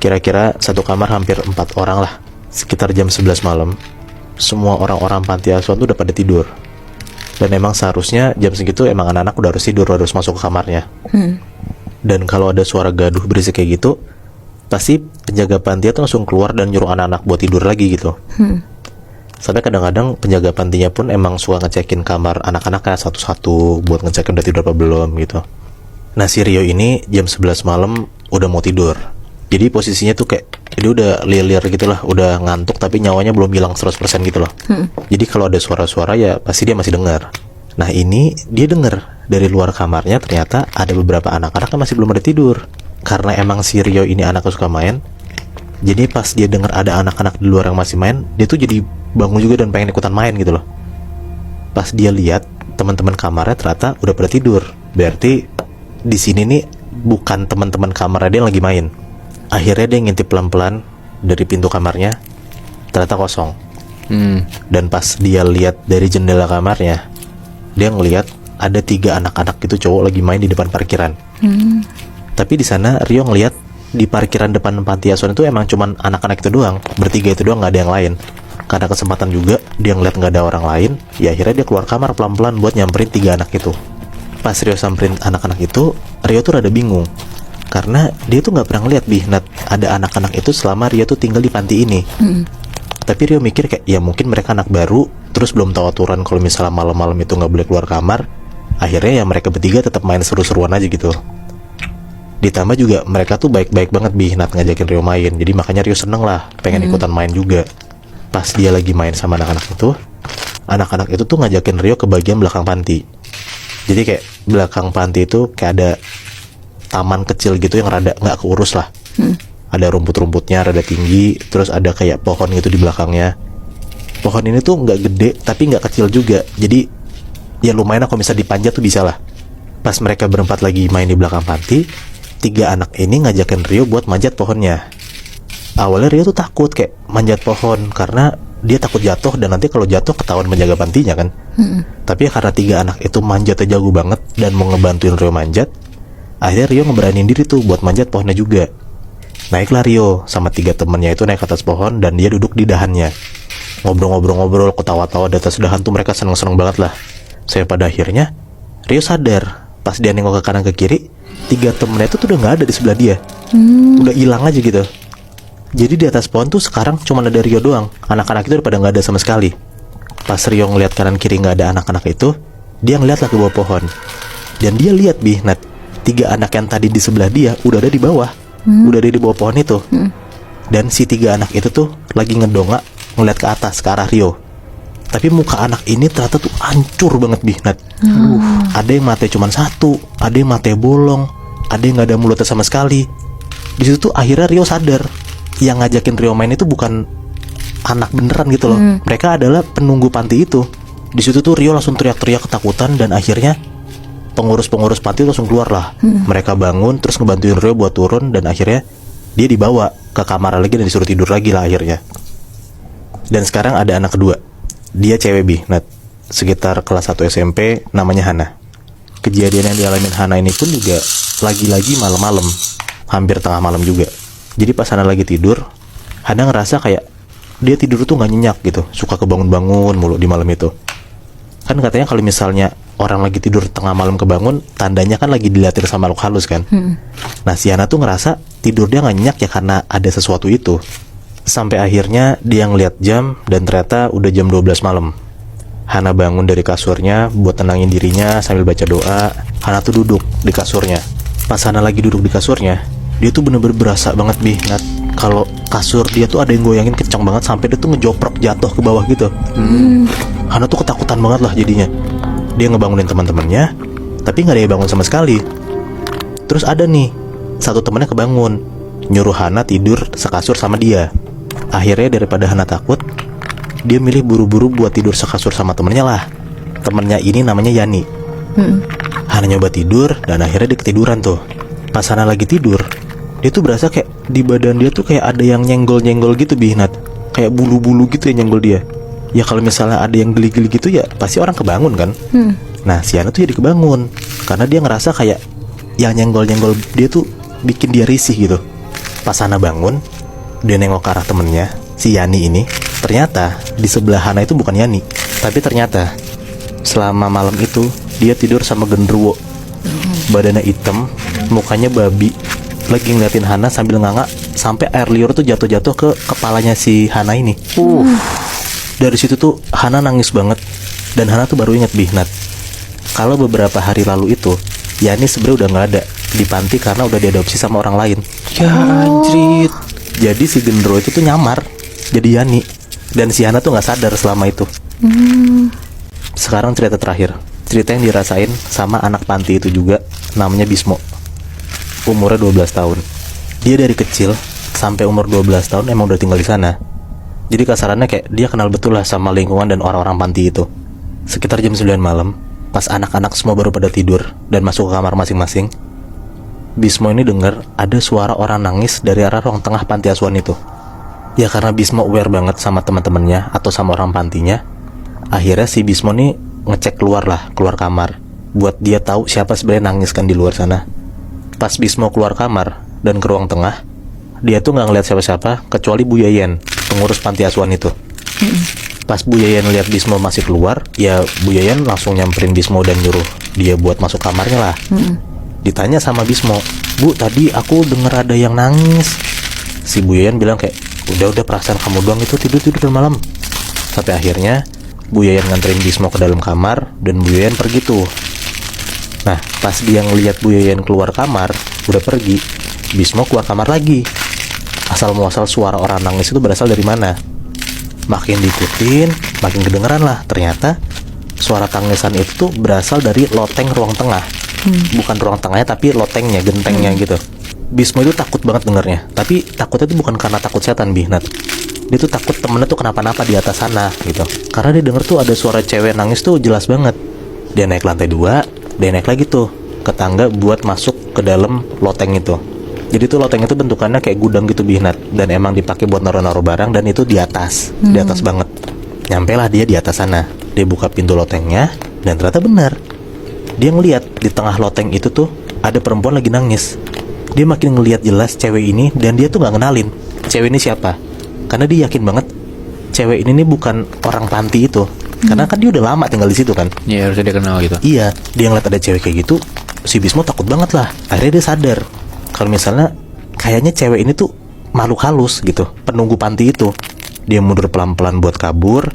Kira-kira satu kamar hampir 4 orang lah. Sekitar jam 11 malam, semua orang-orang panti asuhan tuh udah pada tidur. Dan emang seharusnya jam segitu emang anak-anak udah harus tidur, harus masuk ke kamarnya. Dan kalau ada suara gaduh berisik kayak gitu, pasti penjaga panti itu langsung keluar dan nyuruh anak-anak buat tidur lagi gitu. Sampai kadang-kadang penjaga pantinya pun emang suka ngecekin kamar anak-anaknya satu-satu buat ngecekin udah tidur apa belum gitu. Nah si Rio ini jam 11 malam udah mau tidur. Jadi posisinya tuh kayak dia udah liar gitu lah, udah ngantuk tapi nyawanya belum hilang 100% gitu loh. Jadi kalau ada suara-suara ya pasti dia masih dengar. Nah ini dia dengar dari luar kamarnya ternyata ada beberapa anak-anak yang masih belum ada tidur. Karena emang si Rio ini anaknya suka main, jadi pas dia dengar ada anak-anak di luar yang masih main, dia tuh jadi bangun juga dan pengen ikutan main gitu loh. Pas dia lihat teman-teman kamarnya ternyata udah pada tidur, berarti di sini nih bukan teman-teman kamarnya dia yang lagi main. Akhirnya dia ngintip pelan-pelan dari pintu kamarnya, ternyata kosong. Dan pas dia lihat dari jendela kamarnya, dia ngelihat ada 3 anak-anak gitu cowok lagi main di depan parkiran. Tapi di sana Rio ngelihat di parkiran depan panti asuhan itu emang cuman anak-anak itu doang, bertiga itu doang, nggak ada yang lain. Karena kesempatan juga dia ngeliat nggak ada orang lain, ya akhirnya dia keluar kamar pelan-pelan buat nyamperin 3 anak itu. Pas Rio samperin anak-anak itu, Rio tuh rada bingung karena dia tuh nggak pernah ngeliat ada anak-anak itu selama Rio tuh tinggal di panti ini. Tapi Rio mikir kayak ya mungkin mereka anak baru, terus belum tahu aturan kalau misalnya malam-malam itu nggak boleh keluar kamar. Akhirnya ya mereka bertiga tetap main seru-seruan aja gitu. Ditambah juga mereka tuh baik-baik banget Nat ngajakin Rio main. Jadi makanya Rio seneng lah, pengen ikutan main juga. Pas dia lagi main sama anak-anak itu tuh ngajakin Rio ke bagian belakang panti. Jadi kayak belakang panti itu kayak ada taman kecil gitu yang rada nggak keurus lah. Ada rumput-rumputnya rada tinggi, terus ada kayak pohon gitu di belakangnya. Pohon ini tuh nggak gede tapi nggak kecil juga, jadi ya lumayan kalau bisa dipanjat tuh bisa lah. Pas mereka berempat lagi main di belakang panti, 3 anak ini ngajakin Rio buat manjat pohonnya. Awalnya Rio tuh takut kayak manjat pohon karena dia takut jatuh dan nanti kalau jatuh ketahuan menjaga pantinya kan. Tapi ya karena 3 anak itu manjatnya jago banget dan mau ngebantuin Rio manjat, akhirnya Rio ngeberanin diri tuh buat manjat pohonnya juga. Naiklah Rio sama 3 temennya itu naik ke atas pohon dan dia duduk di dahannya. Ngobrol-ngobrol, ketawa-tawa di atas dahan tuh mereka seneng-seneng banget lah. Sampai pada akhirnya Rio sadar pas dia nengok ke kanan ke kiri, 3 temennya itu tuh udah nggak ada di sebelah dia. Udah hilang aja gitu. Jadi di atas pohon tuh sekarang cuma ada Rio doang. Anak-anak itu udah pada nggak ada sama sekali. Pas Rio ngeliat kanan kiri nggak ada anak-anak itu, dia ngeliat lah ke bawah pohon. Dan dia lihat Nat, 3 anak yang tadi di sebelah dia udah ada di bawah. Udah ada di bawah pohon itu. Dan si 3 anak itu tuh lagi ngedongak ngeliat ke atas ke arah Rio. Tapi muka anak ini ternyata tuh hancur banget Nat. Ada yang matanya cuma 1, ada yang matanya bolong, ada yang nggak ada mulutnya sama sekali. Di situ tuh akhirnya Rio sadar yang ngajakin Rio main itu bukan anak beneran gitu loh. Mereka adalah penunggu panti itu. Di situ tuh Rio langsung teriak-teriak ketakutan dan akhirnya pengurus-pengurus panti langsung keluar lah. Mereka bangun terus ngebantuin Rio buat turun dan akhirnya dia dibawa ke kamar lagi dan disuruh tidur lagi lah akhirnya. Dan sekarang ada anak kedua. Dia cewek Nat, sekitar kelas 1 SMP, namanya Hana. Kejadian yang dialamin Hana ini pun juga lagi-lagi malam-malam, hampir tengah malam juga. Jadi pas Hana lagi tidur, Hana ngerasa kayak dia tidur tuh gak nyenyak gitu, suka kebangun-bangun mulu di malam itu. Kan katanya kalau misalnya orang lagi tidur tengah malam kebangun, tandanya kan lagi diliatin sama makhluk halus kan. Nah si Hana tuh ngerasa tidur dia gak nyenyak ya karena ada sesuatu itu. Sampai akhirnya dia ngeliat jam dan ternyata udah jam 12 malam. Hana bangun dari kasurnya buat tenangin dirinya sambil baca doa. Hana tuh duduk di kasurnya. Pas Hana lagi duduk di kasurnya, dia tuh bener-bener berasa banget Nat, kalau kasur dia tuh ada yang goyangin kencang banget sampai dia tuh ngejoprok jatuh ke bawah gitu. Hana tuh ketakutan banget lah jadinya. Dia ngebangunin teman-temannya, tapi nggak ada yang bangun sama sekali. Terus ada nih satu temannya kebangun, nyuruh Hana tidur sekasur sama dia. Akhirnya daripada Hana takut, dia milih buru-buru buat tidur sekasur sama temennya lah. Temennya ini namanya Yani. Hana nyoba tidur dan akhirnya dia ketiduran tuh. Pas Hana lagi tidur, dia tuh berasa kayak di badan dia tuh kayak ada yang nyenggol-nyenggol gitu Nat. Kayak bulu-bulu gitu yang nyenggol dia. Ya kalau misalnya ada yang geli-geli gitu ya pasti orang kebangun kan. Nah si Hana tuh jadi kebangun karena dia ngerasa kayak yang nyenggol-nyenggol dia tuh bikin dia risih gitu. Pas Hana bangun, dia nengok ke arah temennya, si Yani ini. Ternyata di sebelah Hana itu bukan Yani, tapi ternyata selama malam itu dia tidur sama genderuwo. Badannya hitam, mukanya babi, lagi ngeliatin Hana sambil nganga, sampai air liur tuh jatuh-jatuh ke kepalanya si Hana ini. Dari situ tuh Hana nangis banget. Dan Hana tuh baru inget Bihnat, kalau beberapa hari lalu itu Yani sebenarnya udah nggak ada di panti karena udah diadopsi sama orang lain. Ya anjrit. Jadi si genderuwo itu tuh nyamar jadi Yani. Dan si Hana tuh nggak sadar selama itu. Sekarang cerita terakhir, cerita yang dirasain sama anak panti itu juga, namanya Bismo. Umurnya 12 tahun. Dia dari kecil sampai umur 12 tahun emang udah tinggal di sana. Jadi kasarannya kayak dia kenal betul lah sama lingkungan dan orang-orang panti itu. Sekitar jam 9 malam, pas anak-anak semua baru pada tidur dan masuk ke kamar masing-masing, Bismo ini dengar ada suara orang nangis dari arah ruang tengah panti asuhan itu. Ya karena Bismo aware banget sama teman-temannya atau sama orang pantinya, akhirnya si Bismo nih ngecek keluar kamar, buat dia tahu siapa sebenarnya nangis kan di luar sana. Pas Bismo keluar kamar dan ke ruang tengah, dia tuh nggak ngeliat siapa-siapa kecuali Bu Yayan, pengurus panti asuhan itu. Pas Bu Yayan lihat Bismo masih keluar, ya Bu Yayan langsung nyamperin Bismo dan nyuruh dia buat masuk kamarnya lah. Ditanya sama Bismo, "Bu, tadi aku denger ada yang nangis." Si Bu Yayan bilang kayak, udah perasaan kamu doang itu, tidur malam. Sampai akhirnya Bu Yayan nganterin Bismo ke dalam kamar dan Bu Yayan pergi tuh. Nah, pas dia ngeliat Bu Yayan keluar kamar, udah pergi, Bismo keluar kamar lagi. Asal muasal suara orang nangis itu berasal dari mana? Makin diikutin, makin kedengeran lah. Ternyata suara tangisan itu tuh berasal dari loteng ruang tengah. Bukan ruang tengahnya tapi lotengnya, gentengnya gitu. Bismo itu takut banget dengernya. Tapi takutnya itu bukan karena takut setan, Bihnat. Dia tuh takut temennya tuh kenapa-napa di atas sana gitu. Karena dia denger tuh ada suara cewek nangis tuh jelas banget. Dia naik lantai 2, dia naik lagi tuh ke tangga buat masuk ke dalam loteng itu. Jadi tuh loteng itu bentukannya kayak gudang gitu, Bihnat. Dan emang dipakai buat naruh-naruh barang, dan itu di atas banget. Nyampe lah dia di atas sana. Dia buka pintu lotengnya, dan ternyata benar. Dia ngeliat di tengah loteng itu tuh ada perempuan lagi nangis. Dia makin ngeliat jelas cewek ini, dan dia tuh nggak kenalin cewek ini siapa. Karena dia yakin banget cewek ini nih bukan orang panti itu. Karena kan dia udah lama tinggal di situ kan. Ya harusnya dia kenal gitu. Iya, dia ngeliat ada cewek kayak gitu, si Bismo takut banget lah. Akhirnya dia sadar kalau misalnya kayaknya cewek ini tuh makhluk halus gitu, penunggu panti itu. Dia mundur pelan-pelan buat kabur,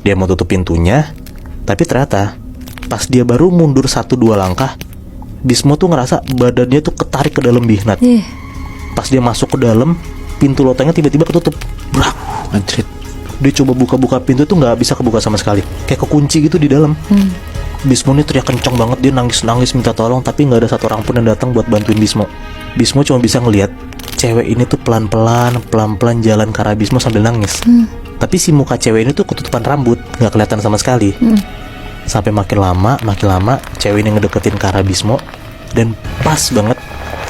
dia mau tutup pintunya. Tapi ternyata pas dia baru mundur 1-2 langkah, Bismo tuh ngerasa badannya tuh ketarik ke dalam, Bihnat. Pas dia masuk ke dalam, pintu lotengnya tiba-tiba ketutup. Brak. Anjrit. Dia coba buka-buka pintu tuh nggak bisa kebuka sama sekali, kayak kekunci gitu di dalam. Bismo ini teriak kencang banget, dia nangis minta tolong, tapi nggak ada satu orang pun yang datang buat bantuin Bismo. Bismo cuma bisa ngelihat cewek ini tuh pelan-pelan jalan ke arah Bismo sambil nangis. Tapi si muka cewek ini tuh ketutupan rambut, nggak kelihatan sama sekali. Sampai makin lama cewek ini ngedeketin ke arah Bismo, dan pas banget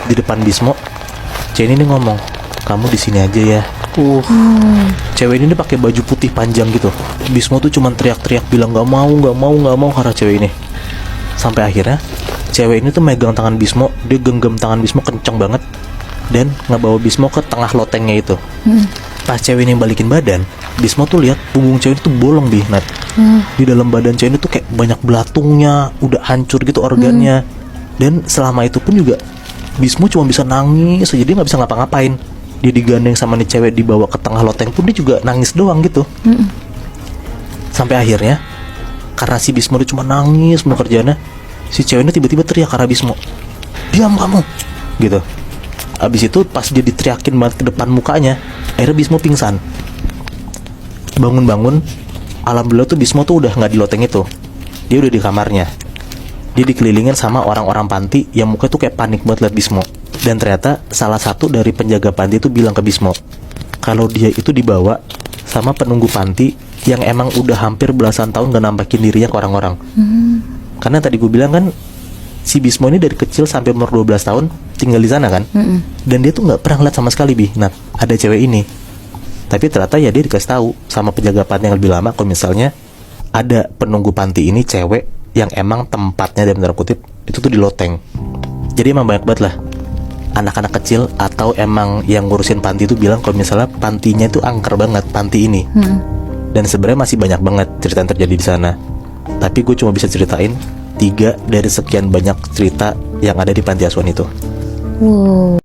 di depan Bismo, cewek ini ngomong, "Kamu di sini aja ya." Cewek ini pakai baju putih panjang gitu. Bismo tuh cuman teriak-teriak bilang nggak mau karena cewek ini. Sampai akhirnya cewek ini tuh megang tangan Bismo, dia genggam tangan Bismo kenceng banget dan ngebawa Bismo ke tengah lotengnya itu. Pas cewek ini balikin badan, Bismo tuh lihat punggung cewek itu bolong, Bihnat. Di dalam badan cewek ini tuh kayak banyak belatungnya, udah hancur gitu organnya. Dan selama itu pun juga Bismo cuma bisa nangis aja, dia nggak bisa ngapa-ngapain. Dia digandeng sama nih cewek, dibawa ke tengah loteng pun dia juga nangis doang gitu. Sampai akhirnya karena si Bismo dia cuma nangis mau kerjanya, si cewek ini tiba-tiba teriak ke arah Bismo, "Diam kamu," gitu. Abis itu pas dia diteriakin banget ke depan mukanya, akhirnya Bismo pingsan. Bangun-bangun, alhamdulillah tuh Bismo tuh udah nggak di loteng itu, dia udah di kamarnya. Dia dikelilingin sama orang-orang panti yang muka tuh kayak panik buat liat Bismo. Dan ternyata salah satu dari penjaga panti itu bilang ke Bismo kalau dia itu dibawa sama penunggu panti yang emang udah hampir belasan tahun gak nampakin dirinya ke orang-orang. Karena tadi gue bilang kan, si Bismo ini dari kecil sampai umur 12 tahun tinggal di sana kan. Dan dia tuh gak pernah ngeliat sama sekali, Nah, ada cewek ini. Tapi ternyata ya dia dikasih tahu sama penjaga panti yang lebih lama kalau misalnya ada penunggu panti ini cewek yang emang tempatnya dalam tanda kutip itu tuh di loteng. Jadi emang banyak banget lah anak-anak kecil atau emang yang ngurusin panti itu bilang kalau misalnya pantinya itu angker banget, panti ini. Dan sebenarnya masih banyak banget cerita yang terjadi di sana. Tapi gue cuma bisa ceritain 3 dari sekian banyak cerita yang ada di panti asuhan itu. Wow.